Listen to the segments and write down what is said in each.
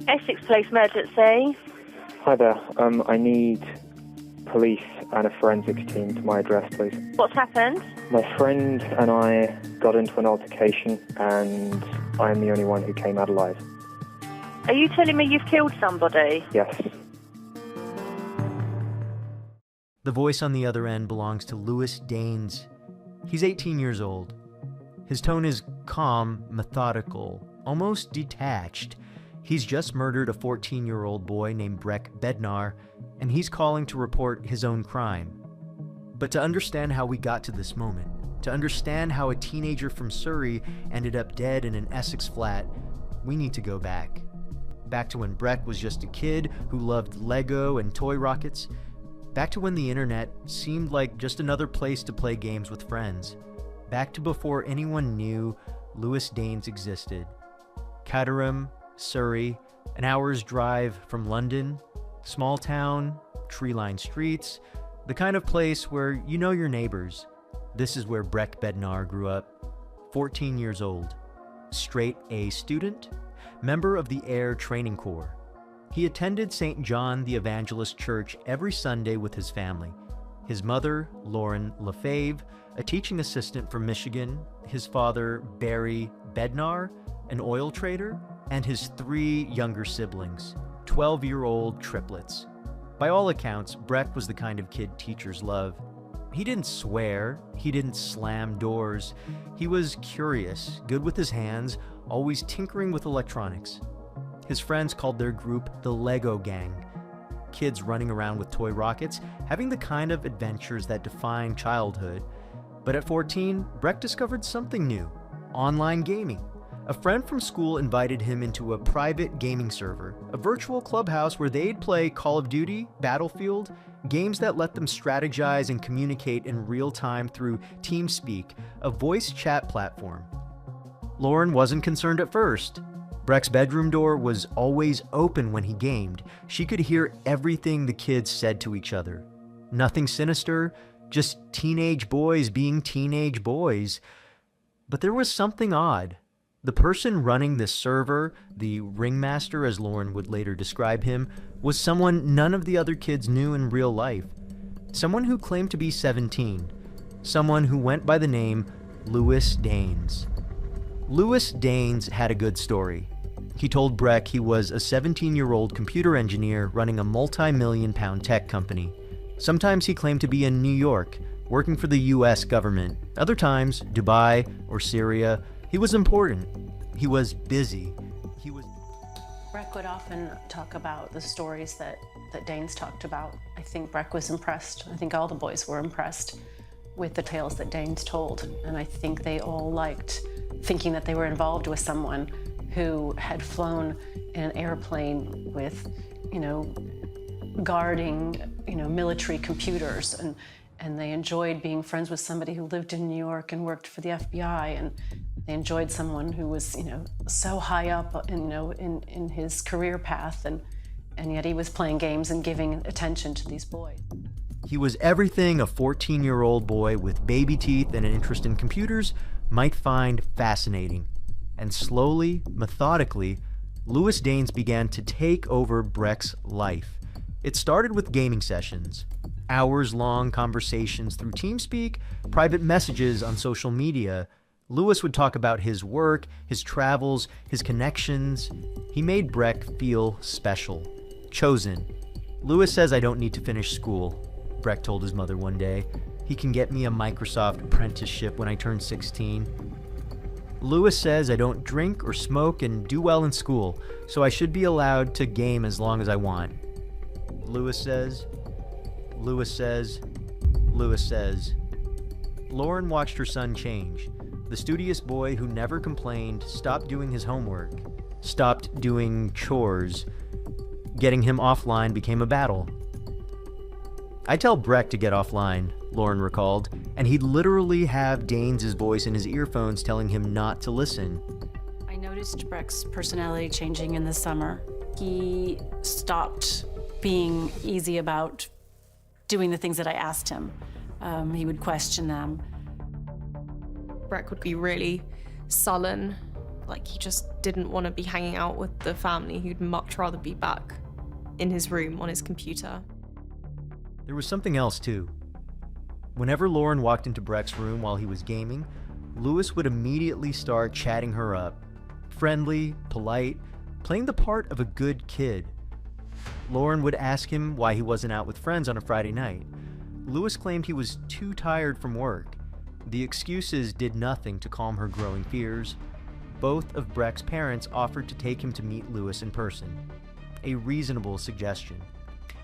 Essex Police Emergency. Hi there. I need police and a forensics team to my address, please. What's happened? My friend and I got into an altercation, and I'm the only one who came out alive. Are you telling me you've killed somebody? Yes. The voice on the other end belongs to Lewis Daines. He's 18 years old. His tone is calm, methodical, almost detached. He's just murdered a 14-year-old boy named Breck Bednar, and he's calling to report his own crime. But to understand how we got to this moment, to understand how a teenager from Surrey ended up dead in an Essex flat, we need to go back. Back to when Breck was just a kid who loved Lego and toy rockets. Back to when the internet seemed like just another place to play games with friends. Back to before anyone knew Lewis Daines existed. Caterham, Surrey, an hour's drive from London, small town, tree-lined streets, the kind of place where you know your neighbors. This is where Breck Bednar grew up, 14 years old, straight A student, member of the Air Training Corps. He attended St. John the Evangelist Church every Sunday with his family. His mother, Lauren Lefebvre, a teaching assistant from Michigan, his father, Barry Bednar, an oil trader, and his 3 younger siblings, 12-year-old triplets. By all accounts, Breck was the kind of kid teachers love. He didn't swear, he didn't slam doors. He was curious, good with his hands, always tinkering with electronics. His friends called their group the Lego Gang. Kids running around with toy rockets, having the kind of adventures that define childhood. But at 14, Breck discovered something new: online gaming. A friend from school invited him into a private gaming server, a virtual clubhouse where they'd play Call of Duty, Battlefield, games that let them strategize and communicate in real time through TeamSpeak, a voice chat platform. Lauren wasn't concerned at first. Breck's bedroom door was always open when he gamed. She could hear everything the kids said to each other. Nothing sinister, just teenage boys being teenage boys. But there was something odd. The person running this server, the ringmaster as Lauren would later describe him, was someone none of the other kids knew in real life. Someone who claimed to be 17. Someone who went by the name Lewis Daines. Lewis Daines had a good story. He told Breck he was a 17-year-old computer engineer running a multi-million-pound tech company. Sometimes he claimed to be in New York, working for the US government. Other times, Dubai or Syria. He was important. He was busy. Breck would often talk about the stories that Daines talked about. I think Breck was impressed. I think all the boys were impressed with the tales that Daines told. And I think they all liked thinking that they were involved with someone who had flown in an airplane with, guarding, military computers. And they enjoyed being friends with somebody who lived in New York and worked for the FBI. And they enjoyed someone who was, so high up, in his career path. And yet he was playing games and giving attention to these boys. He was everything a 14-year-old boy with baby teeth and an interest in computers might find fascinating. And slowly, methodically, Lewis Daines began to take over Breck's life. It started with gaming sessions, hours-long conversations through TeamSpeak, private messages on social media. Lewis would talk about his work, his travels, his connections. He made Breck feel special, chosen. Lewis says, "I don't need to finish school," Breck told his mother one day. "He can get me a Microsoft apprenticeship when I turn 16. Lewis says, "I don't drink or smoke and do well in school, so I should be allowed to game as long as I want." Lewis says, Lewis says, Lewis says. Lauren watched her son change. The studious boy who never complained stopped doing his homework, stopped doing chores. Getting him offline became a battle. "I tell Breck to get offline," Lauren recalled, and he'd literally have Daines' voice in his earphones telling him not to listen. I noticed Breck's personality changing in the summer. He stopped being easy about doing the things that I asked him. He would question them. Breck would be really sullen, Like, he just didn't want to be hanging out with the family. He'd much rather be back in his room on his computer. There was something else, too. Whenever Lauren walked into Breck's room while he was gaming, Lewis would immediately start chatting her up. Friendly, polite, playing the part of a good kid. Lauren would ask him why he wasn't out with friends on a Friday night. Lewis claimed he was too tired from work. The excuses did nothing to calm her growing fears. Both of Breck's parents offered to take him to meet Lewis in person. A reasonable suggestion.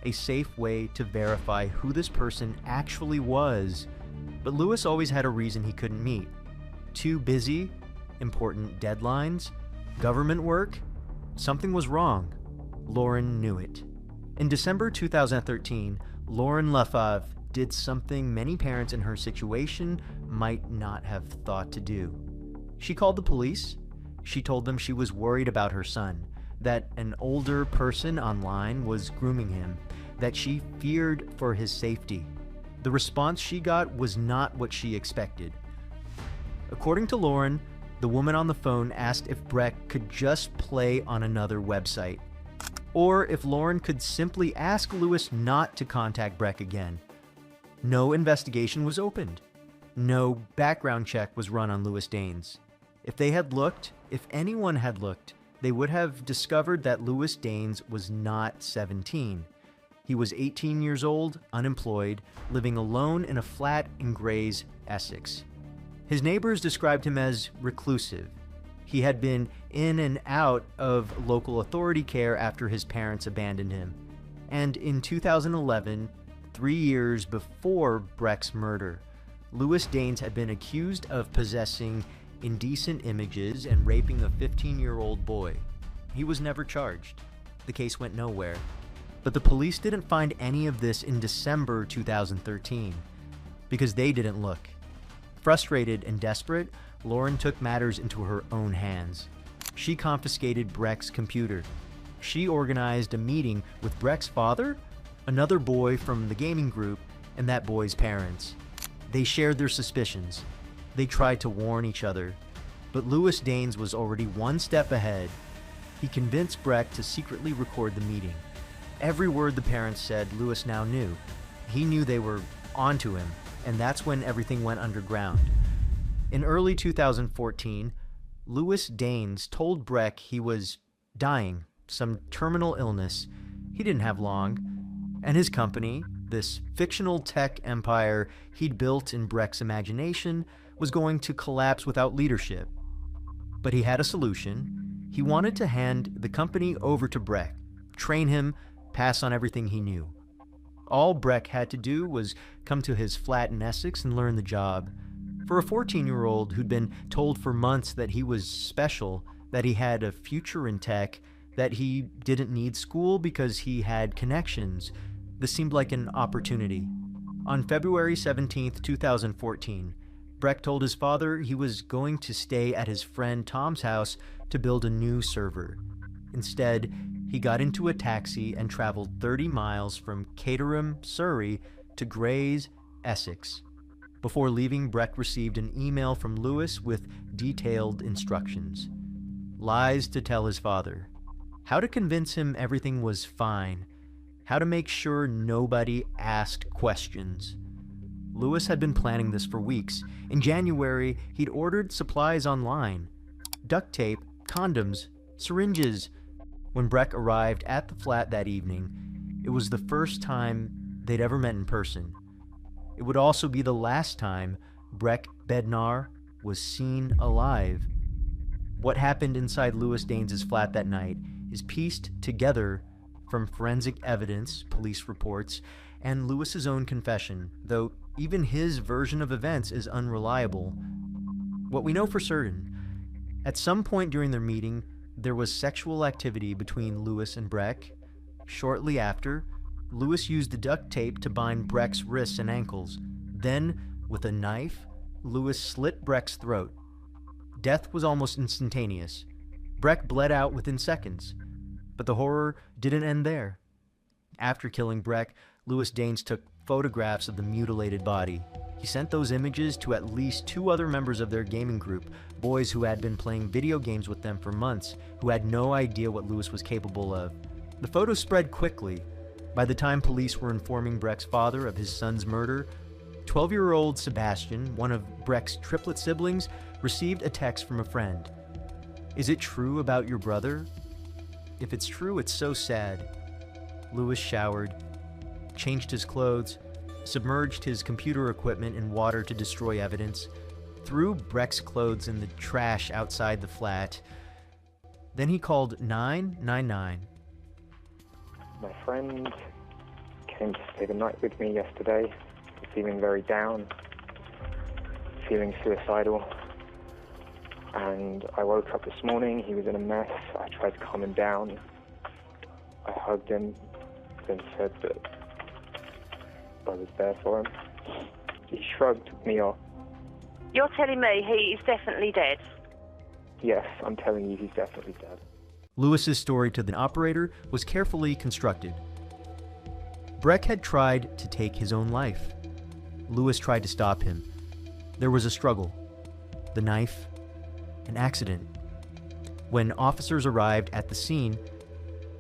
A safe way to verify who this person actually was. But Lewis always had a reason he couldn't meet. Too busy? Important deadlines? Government work? Something was wrong. Lauren knew it. In December 2013, Lauren Lefave did something many parents in her situation might not have thought to do. She called the police. She told them she was worried about her son, that an older person online was grooming him, that she feared for his safety. The response she got was not what she expected. According to Lauren, the woman on the phone asked if Breck could just play on another website, or if Lauren could simply ask Lewis not to contact Breck again. No investigation was opened. No background check was run on Lewis Daines. If they had looked, if anyone had looked, they would have discovered that Lewis Daines was not 17. He was 18 years old, unemployed, living alone in a flat in Grays, Essex. His neighbors described him as reclusive. He had been in and out of local authority care after his parents abandoned him. And in 2011, 3 years before Breck's murder, Lewis Daines had been accused of possessing indecent images and raping a 15-year-old boy. He was never charged. The case went nowhere. But the police didn't find any of this in December 2013, because they didn't look. Frustrated and desperate, Lauren took matters into her own hands. She confiscated Breck's computer. She organized a meeting with Breck's father, another boy from the gaming group, and that boy's parents. They shared their suspicions. They tried to warn each other. But Lewis Daines was already one step ahead. He convinced Breck to secretly record the meeting. Every word the parents said, Lewis now knew. He knew they were onto him, and that's when everything went underground. In early 2014, Lewis Daines told Breck he was dying, some terminal illness. He didn't have long, and his company, this fictional tech empire he'd built in Breck's imagination, was going to collapse without leadership. But he had a solution. He wanted to hand the company over to Breck, train him, pass on everything he knew. All Breck had to do was come to his flat in Essex and learn the job. For a 14-year-old who'd been told for months that he was special, that he had a future in tech, that he didn't need school because he had connections, this seemed like an opportunity. On February 17, 2014, Breck told his father he was going to stay at his friend Tom's house to build a new server. Instead, he got into a taxi and traveled 30 miles from Caterham, Surrey, to Grays, Essex. Before leaving, Breck received an email from Lewis with detailed instructions. Lies to tell his father. How to convince him everything was fine. How to make sure nobody asked questions. Lewis had been planning this for weeks. In January, he'd ordered supplies online. Duct tape, condoms, syringes. When Breck arrived at the flat that evening, it was the first time they'd ever met in person. It would also be the last time Breck Bednar was seen alive. What happened inside Lewis Daines' flat that night is pieced together from forensic evidence, police reports, and Lewis's own confession, though even his version of events is unreliable. What we know for certain, at some point during their meeting, there was sexual activity between Lewis and Breck. Shortly after, Lewis used the duct tape to bind Breck's wrists and ankles. Then, with a knife, Lewis slit Breck's throat. Death was almost instantaneous. Breck bled out within seconds. But the horror didn't end there. After killing Breck, Lewis Daines took photographs of the mutilated body. He sent those images to at least 2 other members of their gaming group, boys who had been playing video games with them for months, who had no idea what Lewis was capable of. The photos spread quickly. By the time police were informing Breck's father of his son's murder, 12-year-old Sebastian, one of Breck's triplet siblings, received a text from a friend. "Is it true about your brother? If it's true, it's so sad." Lewis showered, changed his clothes, submerged his computer equipment in water to destroy evidence, threw Breck's clothes in the trash outside the flat. Then he called 999. My friend came to stay the night with me yesterday, feeling very down, feeling suicidal. And I woke up this morning, he was in a mess. I tried to calm him down. I hugged him, then said that I was there for him. He shrugged me off. You're telling me he is definitely dead? Yes, I'm telling you, he's definitely dead. Lewis's story to the operator was carefully constructed. Breck had tried to take his own life. Lewis tried to stop him. There was a struggle. The knife, an accident. When officers arrived at the scene,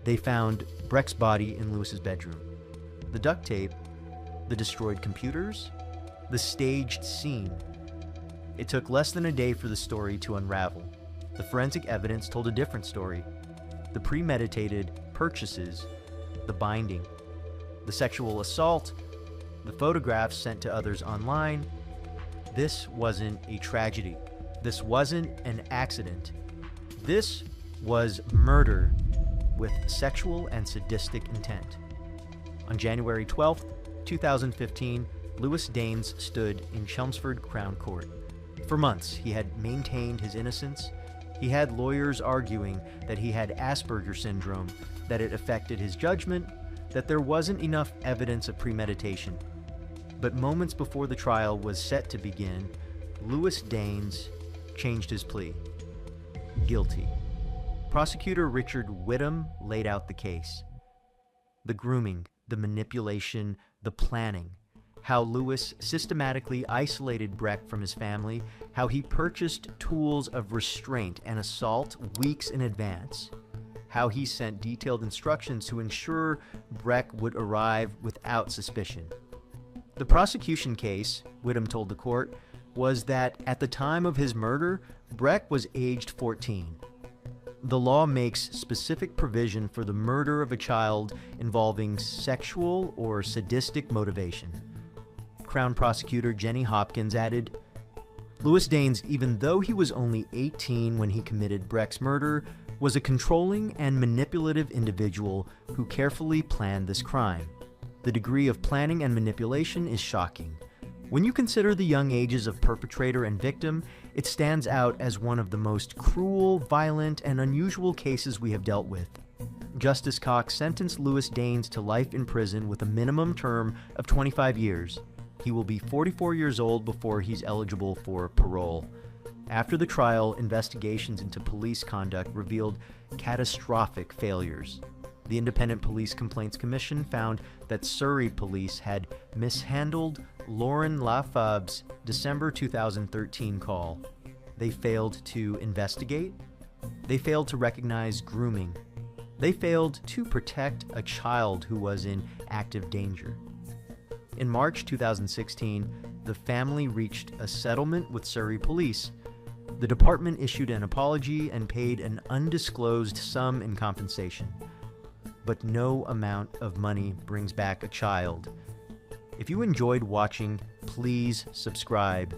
they found Breck's body in Lewis's bedroom. The duct tape, the destroyed computers, the staged scene. It took less than a day for the story to unravel. The forensic evidence told a different story. The premeditated purchases, the binding, the sexual assault, the photographs sent to others online. This wasn't a tragedy. This wasn't an accident. This was murder with sexual and sadistic intent. On January 12th, 2015, Lewis Daines stood in Chelmsford Crown Court. For months, he had maintained his innocence. He had lawyers arguing that he had Asperger's syndrome, that it affected his judgment, that there wasn't enough evidence of premeditation. But moments before the trial was set to begin, Lewis Daines changed his plea. Guilty. Prosecutor Richard Whittam laid out the case. The grooming, the manipulation, the planning. How Lewis systematically isolated Breck from his family, how he purchased tools of restraint and assault weeks in advance, how he sent detailed instructions to ensure Breck would arrive without suspicion. The prosecution case, Whittam told the court, was that at the time of his murder, Breck was aged 14. The law makes specific provision for the murder of a child involving sexual or sadistic motivation. Crown Prosecutor Jenny Hopkins added, Lewis Daines, even though he was only 18 when he committed Breck's murder, was a controlling and manipulative individual who carefully planned this crime. The degree of planning and manipulation is shocking. When you consider the young ages of perpetrator and victim, it stands out as one of the most cruel, violent, and unusual cases we have dealt with. Justice Cox sentenced Lewis Daines to life in prison with a minimum term of 25 years. He will be 44 years old before he's eligible for parole. After the trial, investigations into police conduct revealed catastrophic failures. The Independent Police Complaints Commission found that Surrey police had mishandled Lauren Lafab's December 2013 call. They failed to investigate. They failed to recognize grooming. They failed to protect a child who was in active danger. In March 2016, the family reached a settlement with Surrey police. The department issued an apology and paid an undisclosed sum in compensation. But no amount of money brings back a child. If you enjoyed watching, please subscribe.